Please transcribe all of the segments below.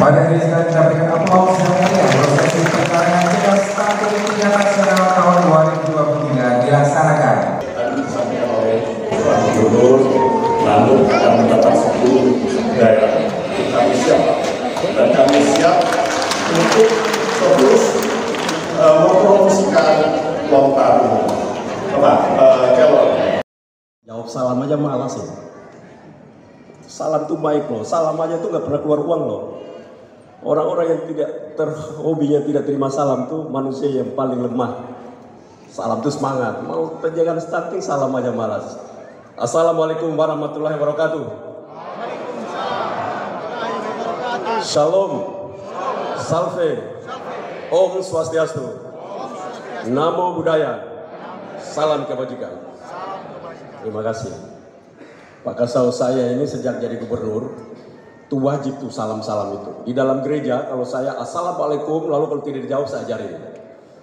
Pada diri sekalian kita berikan aplaus yang meriah prosesi perkawinan jelas Strategi Tingkat Nasional tahun 2023 dilaksanakan. Disampaikan oleh Pak Gubernur, lalu akan mendapat 10 daerah. Kami siap dan kami siap untuk terus mempromosikan lokal ini. Kalau jawab salam aja malas ya. Salam tuh baik loh. Salam aja tuh nggak pernah keluar uang loh. Orang-orang yang hobinya tidak terima salam tuh manusia yang paling lemah. Salam tuh semangat. Mau penjagaan stunting salam aja malas. Assalamualaikum warahmatullahi wabarakatuh. Shalom. Salve. Om Swastiastu. Namo Buddhaya. Salam kebajikan. Terima kasih. Pak Kasau, saya ini sejak jadi gubernur, tuh wajib tuh salam-salam itu. Di dalam gereja, kalau saya assalamualaikum, lalu kalau tidak dijawab saya ajarin.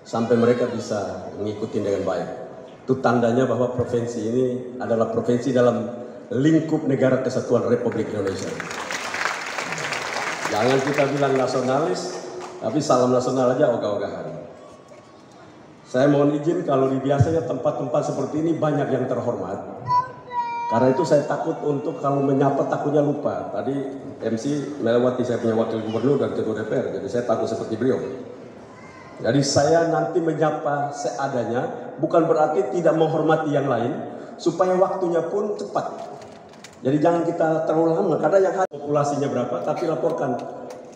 Sampai mereka bisa mengikuti dengan baik. Itu tandanya bahwa provinsi ini adalah provinsi dalam lingkup negara kesatuan Republik Indonesia. Jangan kita bilang nasionalis, tapi salam nasional aja ogah-ogahan. Saya mohon izin kalau di biasanya tempat-tempat seperti ini banyak yang terhormat. Karena itu saya takut untuk kalau menyapa takutnya lupa. Tadi MC melewati saya punya wakil gubernur dan ketua DPR, jadi saya takut seperti beliau. Jadi saya nanti menyapa seadanya, bukan berarti tidak menghormati yang lain, supaya waktunya pun cepat. Jadi jangan kita terlalu lama, karena yang populasinya berapa, tapi laporkan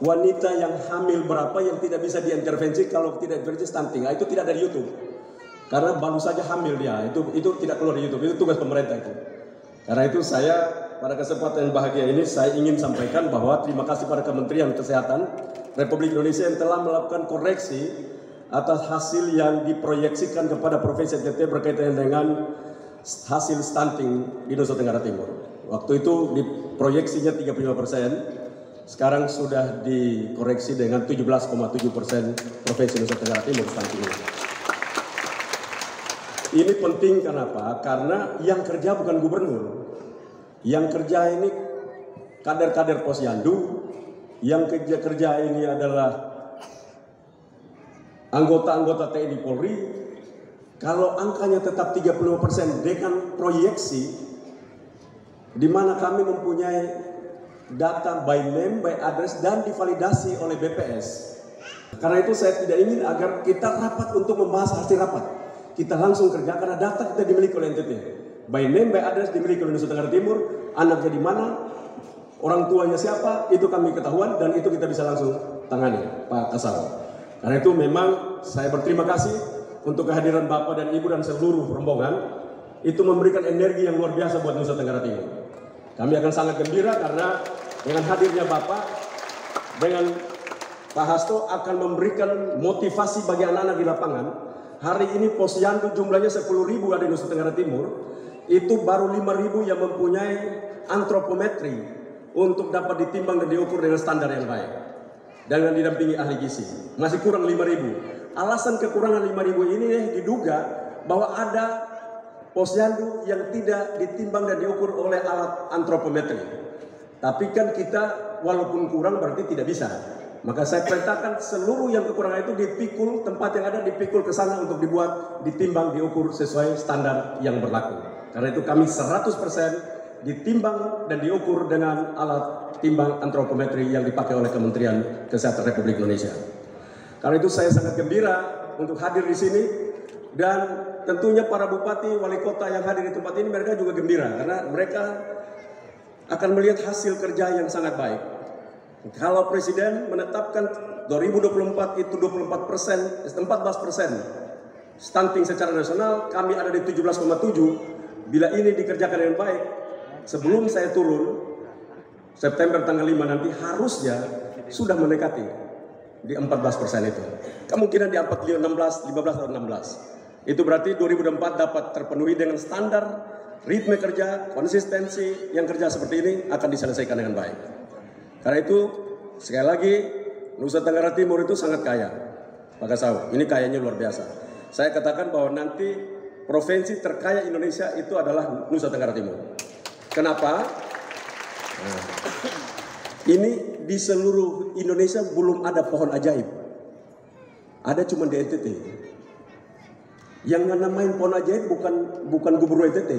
wanita yang hamil berapa yang tidak bisa diintervensi kalau tidak intervensi stunting. Itu tidak dari YouTube, karena baru saja hamil dia, itu tidak keluar di YouTube, itu tugas pemerintah itu. Karena itu saya pada kesempatan yang bahagia ini saya ingin sampaikan bahwa terima kasih pada Kementerian Kesehatan Republik Indonesia yang telah melakukan koreksi atas hasil yang diproyeksikan kepada Provinsi NTT berkaitan dengan hasil stunting di Nusa Tenggara Timur. Waktu itu diproyeksinya 35%, sekarang sudah dikoreksi dengan 17,7% Provinsi Nusa Tenggara Timur stunting. Ini penting kenapa? Karena yang kerja bukan gubernur. Yang kerja ini kader-kader posyandu. Yang kerja ini adalah anggota-anggota TNI Polri. Kalau angkanya tetap 30% dengan proyeksi, di mana kami mempunyai data by name, by address, dan divalidasi oleh BPS. Karena itu saya tidak ingin agar kita rapat untuk membahas hasil rapat. Kita langsung kerja karena data kita dimiliki oleh NTT. By name, by address dimiliki oleh Nusa Tenggara Timur. Anaknya di mana, orang tuanya siapa, itu kami ketahuan dan itu kita bisa langsung tangani, Pak Kasau. Karena itu memang saya berterima kasih untuk kehadiran Bapak dan Ibu dan seluruh rombongan. Itu memberikan energi yang luar biasa buat Nusa Tenggara Timur. Kami akan sangat gembira karena dengan hadirnya Bapak, dengan Pak Hasto akan memberikan motivasi bagi anak-anak di lapangan. Hari ini posyandu jumlahnya 10.000 ada di Nusa Tenggara Timur. Itu baru 5.000 yang mempunyai antropometri untuk dapat ditimbang dan diukur dengan standar yang baik. Dengan didampingi ahli gizi. Masih kurang 5.000. Alasan kekurangan 5.000 ini diduga bahwa ada posyandu yang tidak ditimbang dan diukur oleh alat antropometri. Tapi kan kita walaupun kurang berarti tidak bisa. Maka saya perintahkan seluruh yang kekurangan itu dipikul, tempat yang ada dipikul ke sana untuk dibuat, ditimbang, diukur sesuai standar yang berlaku. Karena itu kami 100% ditimbang dan diukur dengan alat timbang antropometri yang dipakai oleh Kementerian Kesehatan Republik Indonesia. Karena itu saya sangat gembira untuk hadir di sini dan tentunya para bupati, wali kota yang hadir di tempat ini mereka juga gembira karena mereka akan melihat hasil kerja yang sangat baik. Kalau Presiden menetapkan 2024 itu 14% stunting secara nasional, kami ada di 17,7. Bila ini dikerjakan dengan baik, sebelum saya turun September tanggal 5 nanti harusnya sudah mendekati di 14% itu. Kemungkinan di 15 atau 16. Itu berarti 2024 dapat terpenuhi dengan standar ritme kerja, konsistensi yang kerja seperti ini akan diselesaikan dengan baik. Karena itu, sekali lagi, Nusa Tenggara Timur itu sangat kaya. Pak Kasau, ini kayanya luar biasa. Saya katakan bahwa nanti provinsi terkaya Indonesia itu adalah Nusa Tenggara Timur. Kenapa? Nah, ini di seluruh Indonesia belum ada pohon ajaib. Ada cuma di NTT. Yang namain pohon ajaib bukan gubernur NTT,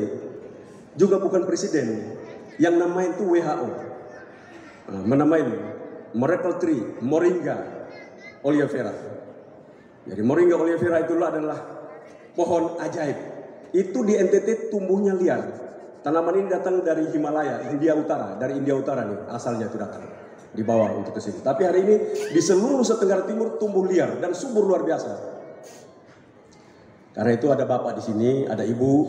juga bukan presiden. Yang namain itu WHO. Menamain Miracle Tree, Moringa oleifera. Jadi Moringa oleifera itulah adalah pohon ajaib. Itu di NTT tumbuhnya liar. Tanaman ini datang dari Himalaya, India Utara, dari India Utara nih asalnya itu datang di bawah untuk ke sini. Tapi hari ini di seluruh Nusa Tenggara Timur tumbuh liar dan subur luar biasa. Karena itu ada bapak di sini, ada ibu,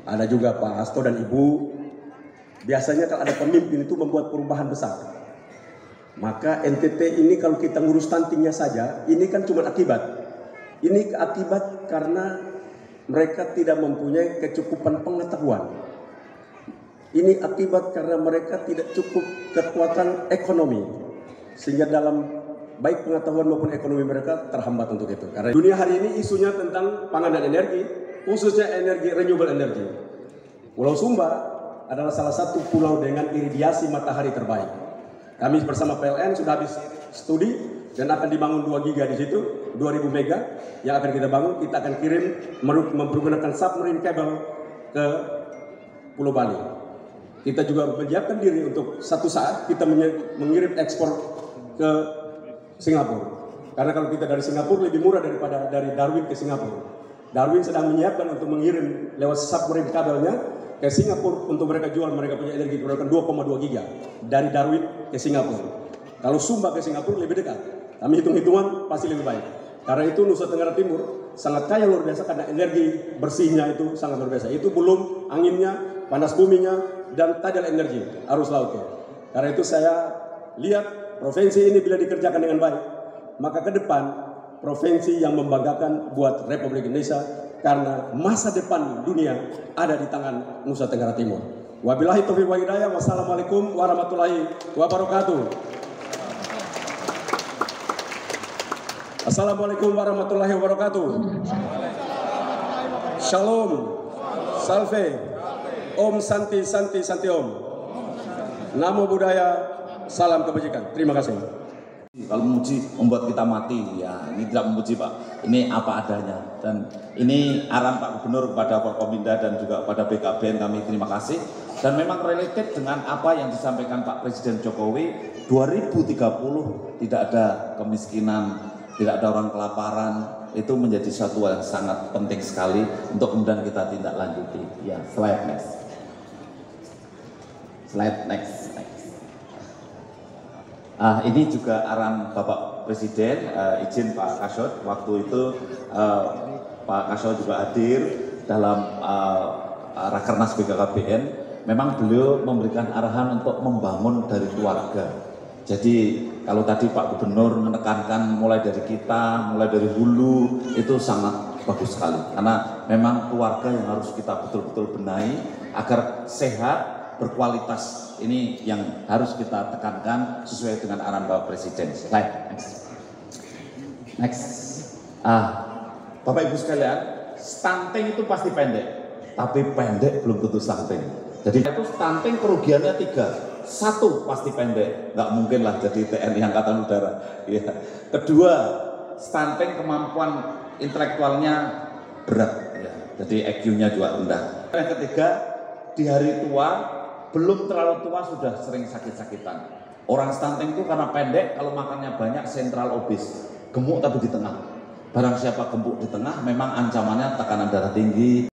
ada juga Pak Hasto dan ibu. Biasanya kalau ada pemimpin itu membuat perubahan besar. Maka NTT ini kalau kita ngurus stuntingnya saja, ini kan cuma akibat. Ini akibat karena mereka tidak mempunyai kecukupan pengetahuan. Ini akibat karena mereka tidak cukup kekuatan ekonomi. Sehingga dalam baik pengetahuan maupun ekonomi mereka terhambat untuk itu. Karena dunia hari ini isunya tentang pangan dan energi, khususnya energi renewable energy. Pulau Sumba adalah salah satu pulau dengan iradiasi matahari terbaik. Kami bersama PLN sudah habis studi dan akan dibangun 2 giga di situ, 2000 mega yang akan kita bangun. Kita akan kirim menggunakan submarine cable ke Pulau Bali. Kita juga menyiapkan diri untuk satu saat kita mengirim ekspor ke Singapura. Karena kalau kita dari Singapura lebih murah daripada dari Darwin ke Singapura. Darwin sedang menyiapkan untuk mengirim lewat submarine kabelnya ke Singapura untuk mereka jual, mereka punya energi produksi 2,2 giga dari Darwin ke Singapura. Kalau Sumba ke Singapura lebih dekat. Kami hitung-hitungan pasti lebih baik. Karena itu Nusa Tenggara Timur sangat kaya luar biasa karena energi bersihnya itu sangat luar biasa. Itu belum anginnya, panas buminya, dan tidal energi, arus lautnya. Karena itu saya lihat provinsi ini bila dikerjakan dengan baik, maka ke depan provinsi yang membanggakan buat Republik Indonesia karena masa depan dunia ada di tangan Nusa Tenggara Timur. Wabillahi taufiq wal hidayah. Wassalamualaikum warahmatullahi wabarakatuh. Assalamualaikum warahmatullahi wabarakatuh. Shalom, salve, Om Santi Santi Santi Om. Namo Buddhaya, salam kebajikan. Terima kasih. Kalau memuji membuat kita mati, ya ini tidak memuji Pak, ini apa adanya. Dan ini arahan Pak Gubernur kepada Forkominda dan juga kepada BKBN, kami terima kasih. Dan memang related dengan apa yang disampaikan Pak Presiden Jokowi, 2030 tidak ada kemiskinan, tidak ada orang kelaparan, itu menjadi suatu yang sangat penting sekali untuk kemudian kita tindak lanjuti. Ya, slide next. Slide next. Ini juga arahan Bapak Presiden, izin Pak Kasod, waktu itu Pak Kasod juga hadir dalam Rakernas BKKBN, memang beliau memberikan arahan untuk membangun dari keluarga. Jadi kalau tadi Pak Gubernur menekankan mulai dari kita, mulai dari hulu, itu sangat bagus sekali. Karena memang keluarga yang harus kita betul-betul benahi agar sehat, berkualitas. Ini yang harus kita tekankan sesuai dengan arahan Bapak Presiden. Slide next. Next. Bapak Ibu sekalian, stunting itu pasti pendek, tapi pendek belum tentu stunting. Jadi itu stunting kerugiannya 3. 1 pasti pendek, nggak mungkin lah jadi TNI Angkatan Udara. Ya. Kedua, stunting kemampuan intelektualnya berat, ya. Jadi EQ-nya juga rendah. Yang ketiga, di hari tua belum terlalu tua sudah sering sakit-sakitan. Orang stunting itu karena pendek, kalau makannya banyak sentral obes, gemuk tapi di tengah. Barang siapa gemuk di tengah memang ancamannya tekanan darah tinggi.